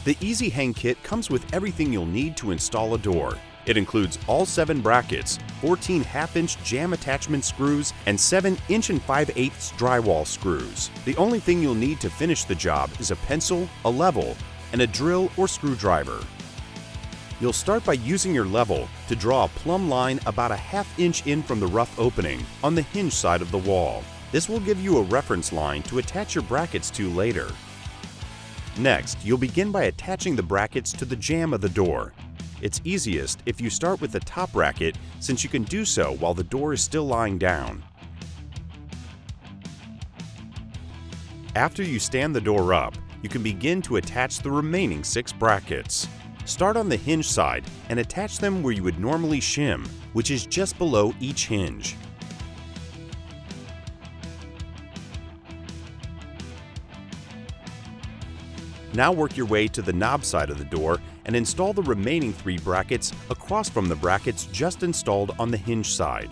The Easy Hang Kit comes with everything you'll need to install a door. It includes all 7 brackets, 14 1/2-inch jamb attachment screws, and 7 1 5/8 drywall screws. The only thing you'll need to finish the job is a pencil, a level, and a drill or screwdriver. You'll start by using your level to draw a plumb line about a 1/2 inch in from the rough opening on the hinge side of the wall. This will give you a reference line to attach your brackets to later. Next, you'll begin by attaching the brackets to the jamb of the door. It's easiest if you start with the top bracket, since you can do so while the door is still lying down. After you stand the door up, you can begin to attach the remaining 6 brackets. Start on the hinge side and attach them where you would normally shim, which is just below each hinge. Now work your way to the knob side of the door and install the remaining 3 brackets across from the brackets just installed on the hinge side.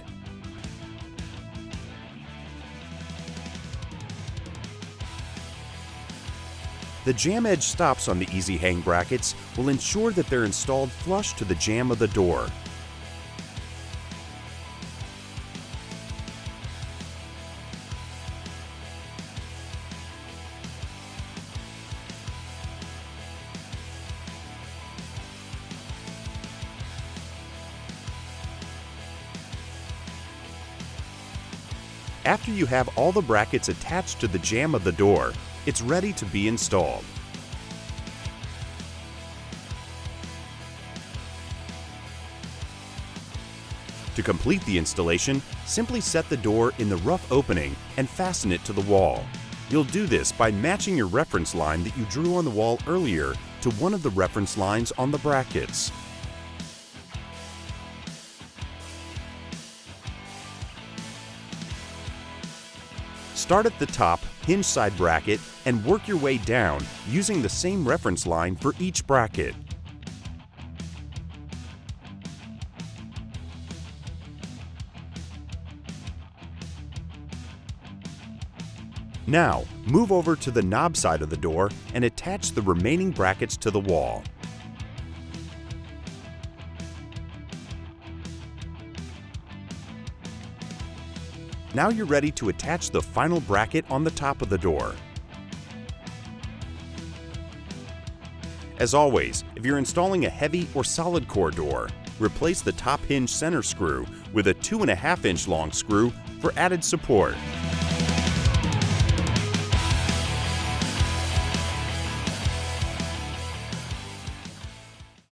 The jamb edge stops on the Easy Hang brackets will ensure that they're installed flush to the jamb of the door. After you have all the brackets attached to the jamb of the door, it's ready to be installed. To complete the installation, simply set the door in the rough opening and fasten it to the wall. You'll do this by matching your reference line that you drew on the wall earlier to one of the reference lines on the brackets. Start at the top hinge side bracket and work your way down using the same reference line for each bracket. Now, move over to the knob side of the door and attach the remaining brackets to the wall. Now you're ready to attach the final bracket on the top of the door. As always, if you're installing a heavy or solid core door, replace the top hinge center screw with a 2 1/2 inch long screw for added support.